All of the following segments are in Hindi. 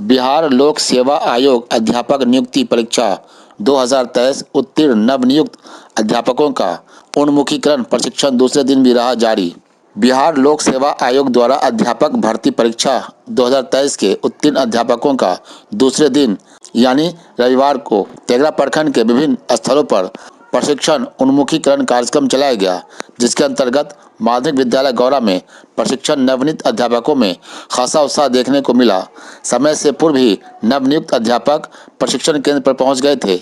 बिहार लोक सेवा आयोग अध्यापक नियुक्ति परीक्षा 2023 उत्तीर्ण नवनियुक्त अध्यापकों का उन्मुखीकरण प्रशिक्षण दूसरे दिन भी रहा जारी। बिहार लोक सेवा आयोग द्वारा अध्यापक भर्ती परीक्षा 2023 के उत्तीर्ण अध्यापकों का दूसरे दिन यानी रविवार को तेघड़ा प्रखंड के विभिन्न स्थलों पर प्रशिक्षण उन्मुखीकरण कार्यक्रम चलाया गया, जिसके अंतर्गत माध्यमिक विद्यालय गौरा में प्रशिक्षण नवनियुक्त अध्यापकों में खासा उत्साह देखने को मिला। समय से पूर्व ही नवनियुक्त अध्यापक प्रशिक्षण केंद्र पर पहुंच गए थे।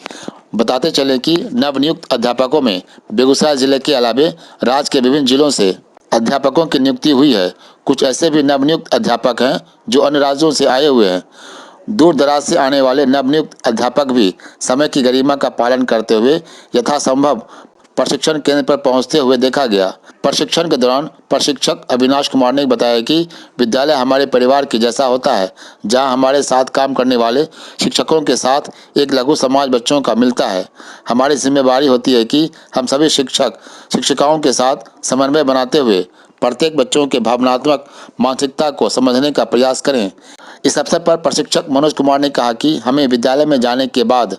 बताते चले कि नवनियुक्त अध्यापकों में बेगूसराय जिले के अलावे राज्य के विभिन्न जिलों से अध्यापकों की नियुक्ति हुई है। कुछ ऐसे भी नवनियुक्त अध्यापक हैं जो अन्य राज्यों से आए हुए हैं। दूर दराज से आने वाले नवनियुक्त अध्यापक भी समय की गरिमा का पालन करते हुए यथासंभव प्रशिक्षण केंद्र पर पहुंचते हुए देखा गया। प्रशिक्षण के दौरान प्रशिक्षक अविनाश कुमार ने बताया कि विद्यालय हमारे परिवार की जैसा होता है, जहां हमारे साथ काम करने वाले शिक्षकों के साथ एक लघु समाज बच्चों का मिलता है। हमारी जिम्मेदारी होती है कि हम सभी शिक्षक शिक्षिकाओं के साथ समन्वय बनाते हुए प्रत्येक बच्चों के भावनात्मक मानसिकता को समझने का प्रयास करें। इस अवसर पर प्रशिक्षक मनोज कुमार ने कहा कि हमें विद्यालय में जाने के बाद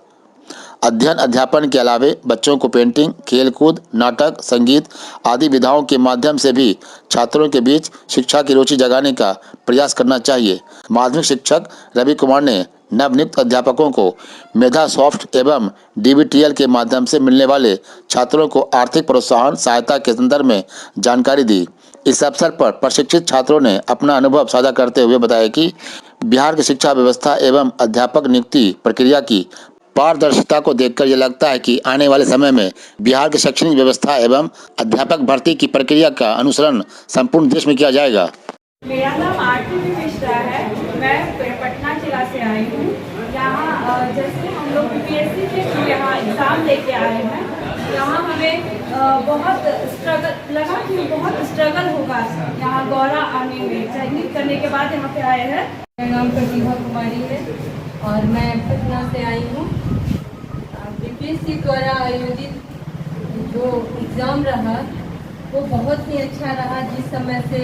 अध्ययन अध्यापन के अलावे बच्चों को पेंटिंग, खेलकूद, नाटक, संगीत आदि विधाओं के माध्यम से भी छात्रों के बीच शिक्षा की रुचि जगाने का प्रयास करना चाहिए। माध्यमिक शिक्षक रवि कुमार ने नवनियुक्त अध्यापकों को मेधा सॉफ्ट एवं डीबीटीएल के माध्यम से मिलने वाले छात्रों को आर्थिक प्रोत्साहन सहायता के संदर्भ में जानकारी दी। इस अवसर पर प्रशिक्षित छात्रों ने अपना अनुभव साझा करते हुए बताया कि बिहार की शिक्षा व्यवस्था एवं अध्यापक नियुक्ति प्रक्रिया की पारदर्शिता को देखकर यह लगता है कि आने वाले समय में बिहार की शैक्षणिक व्यवस्था एवं अध्यापक भर्ती की प्रक्रिया का अनुसरण संपूर्ण देश में किया जाएगा। मेरा नाम आरती मिश्रा है। मैं पटना जिला से आई हूँ। यहाँ जैसे हम लोग बीपीएससी के यहाँ एग्ज़ाम लेके आए हैं, यहाँ हमें बहुत स्ट्रगल लगा कि बहुत स्ट्रगल होगा यहाँ गौरा आने में। चयनित करने के बाद यहाँ पे आए हैं। मेरा नाम प्रतिभा कुमारी है और मैं पटना से आई हूँ। बीपीएससी द्वारा आयोजित जो एग्ज़ाम रहा वो बहुत ही अच्छा रहा। जिस समय से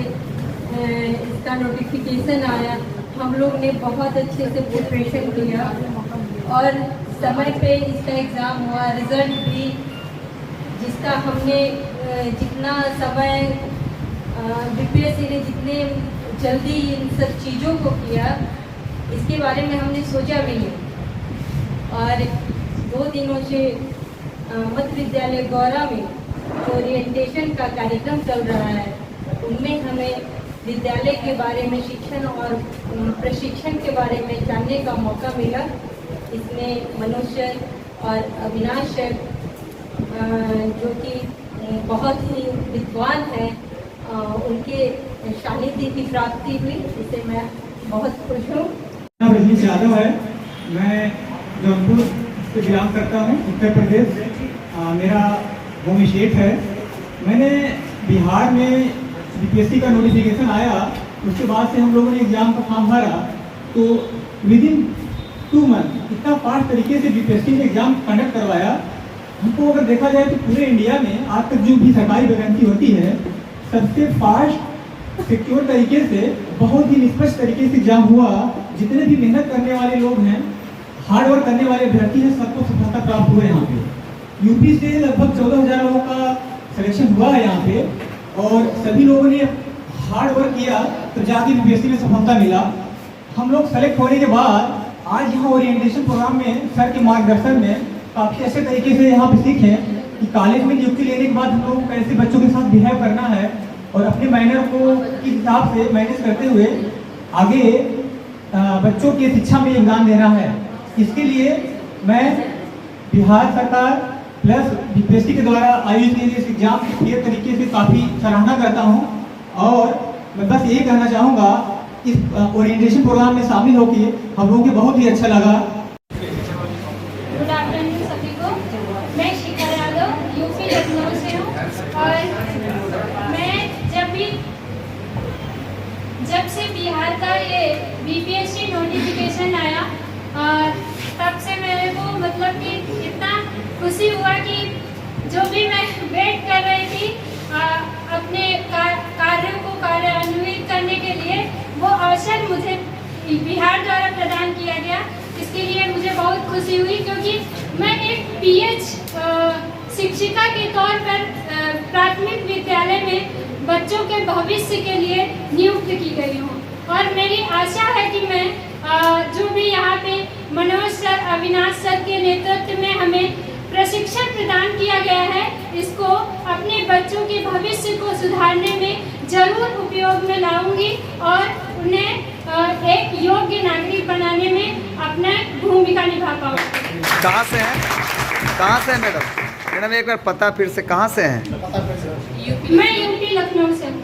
इसका नोटिफिकेशन आया हम लोग ने बहुत अच्छे से प्रिपरेशन किया और समय पे इसका एग्ज़ाम हुआ। रिज़ल्ट भी जिसका हमने जितना समय बीपीएससी ने जितने जल्दी इन सब चीज़ों को किया इसके बारे में हमने सोचा भी नहीं। और 2 दिनों से मध्य विद्यालय गौरा में ओरिएंटेशन का कार्यक्रम चल रहा है, उनमें हमें विद्यालय के बारे में शिक्षण और प्रशिक्षण के बारे में जानने का मौका मिला। इसमें मनोज सर और अविनाश सर जो कि बहुत ही विद्वान हैं, उनके सानिध्य की प्राप्ति हुई, इससे मैं बहुत खुश हूँ। रजनीश यादव है, मैं जौनपुर से बिलोंग करता हूँ, उत्तर प्रदेश मेरा होम स्टेट है। मैंने बिहार में बीपीएससी का नोटिफिकेशन आया, उसके बाद से हम लोगों ने एग्ज़ाम का फॉर्म भरा तो विदिन 2 मंथ इतना फास्ट तरीके से बीपीएससी ने एग्ज़ाम कंडक्ट करवाया। हमको अगर देखा जाए तो पूरे इंडिया में आज तक जो भी सरकारी वैकेंसी होती है सबसे फास्ट सिक्योर तरीके से बहुत ही निष्पक्ष तरीके से एग्जाम हुआ। जितने भी मेहनत करने वाले लोग हैं, हार्ड वर्क करने वाले अभ्यर्थी हैं, सबको सफलता प्राप्त हुए। यहाँ पे यूपी से लगभग 14,000 लोगों का सिलेक्शन हुआ है यहाँ पे और सभी लोगों ने हार्ड वर्क किया तो जाके बीपीएससी में सफलता मिला। हम लोग सेलेक्ट होने के बाद आज यहाँ ओरिएंटेशन प्रोग्राम में सर के मार्गदर्शन में काफ़ी अच्छे तरीके से यहाँ पे सीखें कि कॉलेज में नियुक्ति लेने के बाद हम लोग कैसे बच्चों के साथ बिहेव करना है और अपने मैनर को किस हिसाब से मैनेज करते हुए आगे बच्चों की शिक्षा में योगदान देना है। इसके लिए मैं बिहार सरकार प्लस बीपीएससी के द्वारा आयोजित इस एग्जाम के तरीके से काफ़ी सराहना करता हूं और मैं बस यही कहना चाहूँगा इस ओरिएंटेशन प्रोग्राम में शामिल होकर हम लोगों को बहुत ही अच्छा लगा। गुड आफ्टरनून सभी को। मैं शिखा यादव यूपी लखनऊ से हूँ और मैं जब से बिहार का ये बीपीएससी नोटिफिकेशन आया तब से मेरे को मतलब कि इतना खुशी हुआ कि जो भी मैं वेट कर रही थी अपने कार्यों को कार्यान्वित करने के लिए, वो अवसर मुझे बिहार द्वारा प्रदान बहुत खुशी हुई, क्योंकि मैं एक PH शिक्षिका के तौर पर प्राथमिक विद्यालय में बच्चों के भविष्य के लिए नियुक्त की गई हूँ। और मेरी आशा है कि मैं जो भी यहाँ पे मनोज सर, अविनाश सर के नेतृत्व में हमें प्रशिक्षण प्रदान किया गया है, इसको अपने बच्चों के भविष्य को सुधारने में जरूर उपयोग में लाऊंगी और उन्हें एक योग्य नागरिक बनाने में अपना भूमिका निभा पाऊंगी। कहाँ से हैं? कहाँ से हैं मैडम? मैडम एक बार पता फिर से, कहाँ से हैं? मैं यूपी लखनऊ से हूँ।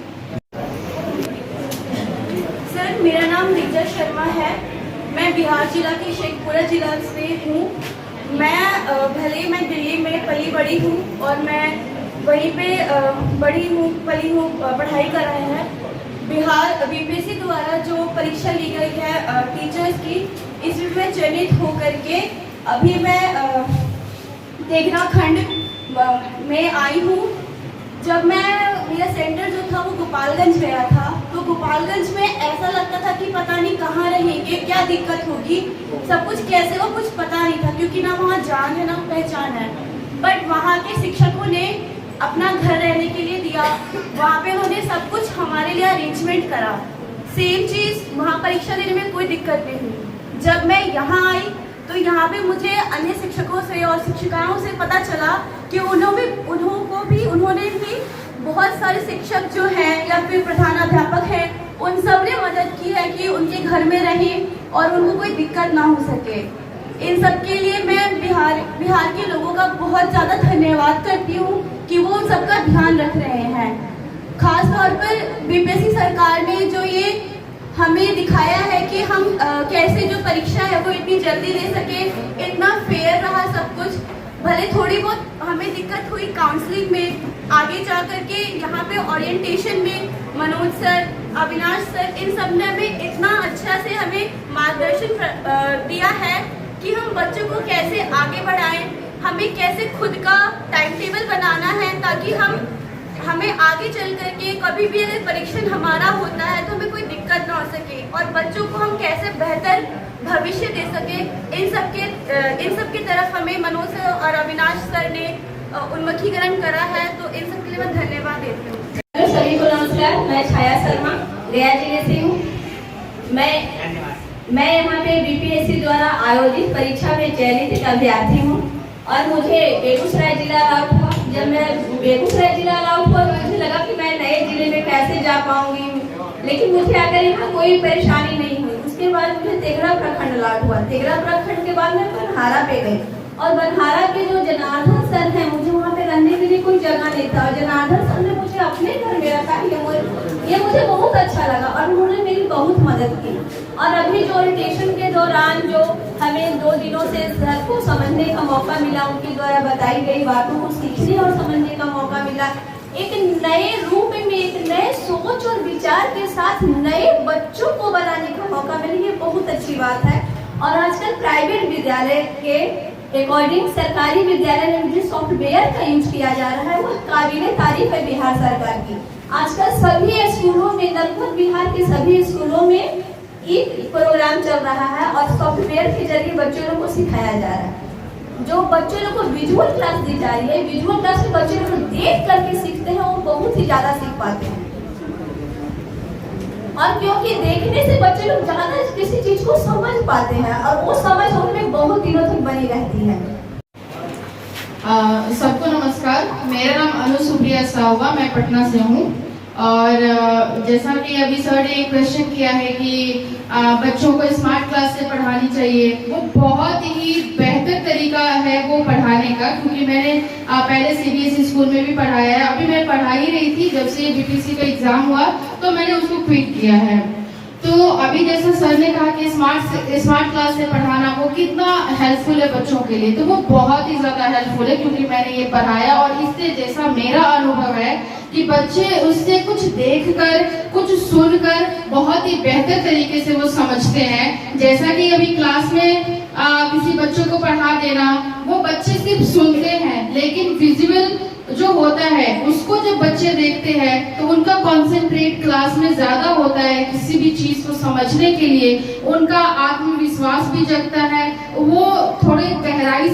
सर, मेरा नाम रिचा शर्मा है। मैं बिहार जिला के शेखपुरा जिला से हूँ। मैं दिल्ली में पली बड़ी हूँ और मैं वहीं पे पली हूँ, पढ़ाई कर रहे हैं। बिहार BPSC द्वारा जो परीक्षा ली गई है टीचर्स की, इसमें मैं चयनित होकर के अभी मैं तेघरा खंड में आई हूँ। जब मेरा सेंटर जो था वो गोपालगंज गया था, तो गोपालगंज में ऐसा लगता था कि पता नहीं कहाँ रहेंगे, क्या दिक्कत होगी, सब कुछ कैसे हो, कुछ पता नहीं था, क्योंकि ना वहाँ जान है ना पहचान है। बट वहाँ के शिक्षकों ने अपना घर रहने के लिए दिया, वहाँ पे उन्होंने सब कुछ हमारे लिए अरेंजमेंट करा। सेम चीज़ वहाँ परीक्षा देने में कोई दिक्कत नहीं हुई। जब मैं यहाँ आई तो यहाँ पे मुझे अन्य शिक्षकों से और शिक्षिकाओं से पता चला कि उन्होंने भी बहुत सारे शिक्षक जो हैं या फिर प्रधानाध्यापक हैं, उन सब ने मदद की है कि उनके घर में रहें और उनको कोई दिक्कत ना हो सके। इन सब के लिए मैं बिहार के लोगों का बहुत ज़्यादा धन्यवाद करती हूँ कि वो उन सबका ध्यान रख रहे हैं। खास तौर पर BPSC सरकार ने जो ये हमें दिखाया है कि हम कैसे जो परीक्षा है वो इतनी जल्दी दे सके, इतना फेयर रहा सब कुछ। भले थोड़ी बहुत हमें दिक्कत हुई काउंसलिंग में, आगे जा कर के यहाँ पे ओरिएंटेशन में मनोज सर, अविनाश सर, इन सब ने हमें इतना अच्छा से हमें मार्गदर्शन दिया है कि हम बच्चों को कैसे आगे बढ़ाएं, हमें कैसे खुद का टाइम टेबल बनाना है, ताकि हमें आगे चल करके कभी भी अगर परीक्षण हमारा होता है तो हमें कोई दिक्कत ना हो सके और बच्चों को हम कैसे बेहतर भविष्य दे सके। इन सब की तरफ हमें मनोज सर और अविनाश सर ने उन्मुखीकरण करा है, तो इन सब के लिए मैं धन्यवाद देती हूँ। सभी को नमस्कार, मैं छाया शर्मा गया जिले से हूँ। मैं यहाँ पे BPSC द्वारा आयोजित परीक्षा में चयनित एक अभ्यर्थी हूँ और मुझे बेगूसराय जिला अलॉट हुआ। जब मैं बेगूसराय जिला अलॉट हुआ तो मुझे लगा कि मैं नए जिले में कैसे जा पाऊंगी, लेकिन मुझे आकर यहाँ कोई परेशानी नहीं हुई। उसके बाद मुझे तेघरा प्रखंड अलॉट हुआ। तेघरा प्रखंड के बाद मैं बनहारा पे गई और बनहारा के जो जनार्दन सर हैं, मुझे वहाँ पे रहने के लिए कोई जगह नहीं था और जनार्दन सर ने मुझे अपने घर में रखा। ये मुझे बहुत अच्छा लगा और उन्होंने मेरी बहुत मदद की। और अभी जो ओरिएंटेशन के दौरान जो हमें 2 दिनों से सर को समझने का मौका मिला, उनके द्वारा बताई गई बातों को सीखने और समझने का मौका मिला, एक नए रूप में, एक नए सोच और विचार के साथ नए बच्चों को बनाने का मौका मिला, ये बहुत अच्छी बात है। और आजकल प्राइवेट विद्यालय के अकॉर्डिंग सरकारी विद्यालय में जो सॉफ्टवेयर का यूज किया जा रहा है वो काबिले तारीफ है बिहार सरकार की। आजकल सभी स्कूलों में, लगभग बिहार के सभी स्कूलों में एक प्रोग्राम चल रहा है और सॉफ्टवेयर के जरिए बच्चों लोग को सिखाया जा रहा है। जो बच्चों लोग को विजुअल क्लास दी जा रही है, विजुअल क्लास में बच्चे लोग देख करके सीखते हैं, वो बहुत ही ज्यादा सीख पाते हैं। और क्योंकि देखने से बच्चे लोग ज्यादा किसी चीज को समझ पाते हैं और वो समझ उनमें बहुत दिनों तक बनी रहती है। सबको नमस्कार, मेरा नाम अनु सुप्रिया साहवा, मैं पटना से हूँ। और जैसा कि अभी सर ने एक क्वेश्चन किया है कि बच्चों को स्मार्ट क्लास से पढ़ानी चाहिए, वो बहुत ही बेहतर तरीका है वो पढ़ाने का, क्योंकि मैंने पहले CBSE स्कूल में भी पढ़ाया है। अभी मैं पढ़ा ही रही थी, जब से BPSC का एग्जाम हुआ तो मैंने उसको क्विट किया है। तो अभी जैसा सर ने कहा कि स्मार्ट क्लास से पढ़ाना वो कितना हेल्पफुल है बच्चों के लिए, तो वो बहुत ही ज़्यादा हेल्पफुल है, क्योंकि मैंने ये पढ़ाया और इससे जैसा मेरा अनुभव है कि बच्चे उससे कुछ देखकर, कुछ सुनकर बहुत ही बेहतर तरीके से वो समझते हैं। जैसा कि अभी क्लास में किसी बच्चों को पढ़ा देना, वो बच्चे सिर्फ सुनते हैं, लेकिन विजुअल जो होता है उसको जब बच्चे देखते हैं तो उनका कॉन्सेंट्रेट क्लास में ज्यादा होता है, किसी भी चीज को समझने के लिए उनका आत्मविश्वास भी जगता है, वो थोड़ा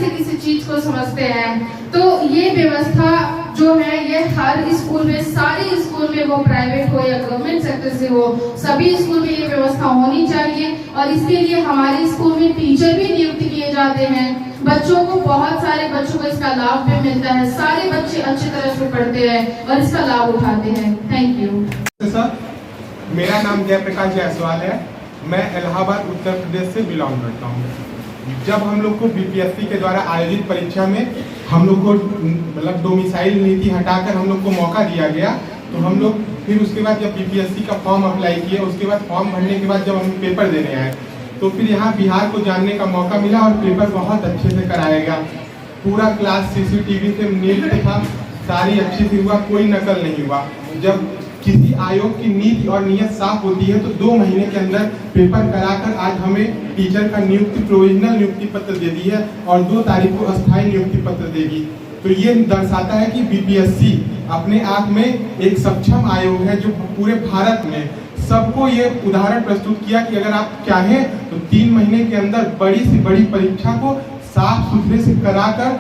से किसी चीज को समझते हैं। तो ये व्यवस्था जो है ये हर स्कूल में, सारे स्कूल में, वो प्राइवेट हो या गवर्नमेंट सेक्टर से हो, सभी स्कूल में ये व्यवस्था होनी चाहिए। और इसके लिए हमारे स्कूल में टीचर भी नियुक्त किए जाते हैं। बच्चों को, बहुत सारे बच्चों को इसका लाभ भी मिलता है। सारे बच्चे अच्छी तरह से पढ़ते हैं और इसका लाभ उठाते हैं। Thank you sir. मेरा नाम जयप्रकाश जायसवाल है। मैं इलाहाबाद उत्तर प्रदेश से बिलोंग करता हूँ। जब हम लोग को बीपीएससी के द्वारा आयोजित परीक्षा में हम लोग को मतलब डोमिसाइल नीति हटाकर हम लोग को मौका दिया गया, तो हम लोग फिर उसके बाद जब बीपीएससी का फॉर्म अप्लाई किए, उसके बाद फॉर्म भरने के बाद जब हम पेपर देने आए, तो फिर यहाँ बिहार को जानने का मौका मिला और पेपर बहुत अच्छे से कराया गया। पूरा क्लास सीसीटीवी से नियुक्त था, सारी अच्छे से हुआ, कोई नकल नहीं हुआ। जब किसी आयोग की नीति और नीयत साफ होती है तो 2 महीने के अंदर पेपर कराकर आज हमें टीचर का नियुक्ति, प्रोविजनल नियुक्ति पत्र दे दी है और 2 तारीख को अस्थायी नियुक्ति पत्र देगी। तो ये दर्शाता है कि बीपीएससी अपने आप में एक सक्षम आयोग है जो पूरे भारत में सबको ये उदाहरण प्रस्तुत किया कि अगर आप चाहें तो 3 महीने के अंदर बड़ी से बड़ी परीक्षा को साफ सुथरे से कराकर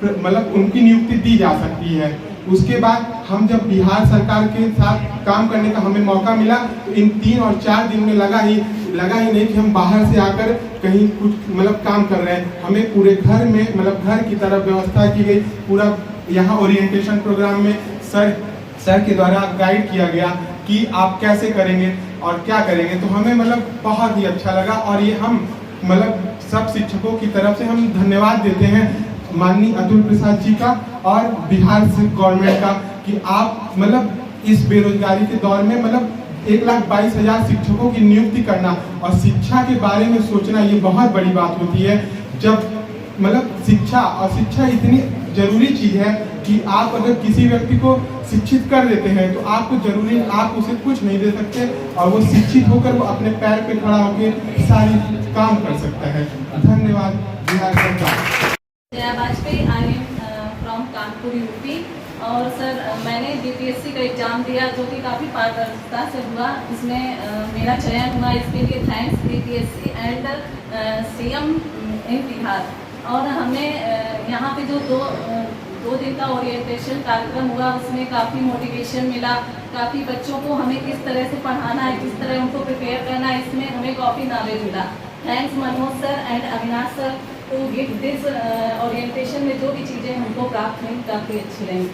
मतलब उनकी नियुक्ति दी जा सकती है। उसके बाद हम जब बिहार सरकार के साथ काम करने का हमें मौका मिला, तो इन 3 और 4 दिन में लगा ही नहीं कि हम बाहर से आकर कहीं कुछ मतलब काम कर रहे हैं। हमें पूरे घर में मतलब घर की तरफ व्यवस्था की गई। पूरा यहाँ ओरिएंटेशन प्रोग्राम में सर के द्वारा गाइड किया गया कि आप कैसे करेंगे और क्या करेंगे। तो हमें मतलब बहुत ही अच्छा लगा और ये हम मतलब सब शिक्षकों की तरफ से हम धन्यवाद देते हैं माननीय अतुल प्रसाद जी का और बिहार से गवर्नमेंट का कि आप मतलब इस बेरोजगारी के दौर में मतलब 1,22,000 शिक्षकों की नियुक्ति करना और शिक्षा के बारे में सोचना, ये बहुत बड़ी बात होती है। जब मतलब शिक्षा इतनी जरूरी चीज है कि आप अगर किसी व्यक्ति को शिक्षित कर देते हैं तो आपको जरूरी आप उसे कुछ नहीं दे सकते और वो शिक्षित होकर वो अपने पैर पे खड़ा होकर सारी काम कर सकता है। धन्यवाद बिहार सरकार। Jaya Vajpayee, I am from Kanpur UP. और सर मैंने बीपीएससी का एग्ज़ाम दिया जो कि काफ़ी पारदर्शिता से हुआ। इसमें मेरा चयन हुआ, इसके लिए थैंक्स बीपीएससी एंड सीएम इन बिहार। और हमने यहाँ पे जो दो दिन का ओरिएंटेशन कार्यक्रम हुआ उसमें काफ़ी मोटिवेशन मिला। काफ़ी बच्चों को हमें किस तरह से पढ़ाना है, किस तरह उनको प्रिपेयर करना है, इसमें हमें काफ़ी नॉलेज मिला। Thanks Manoj sir and Avinash sir to give this orientation में जो भी चीज़ें हमको प्राप्त हुई काफ़ी अच्छी रही।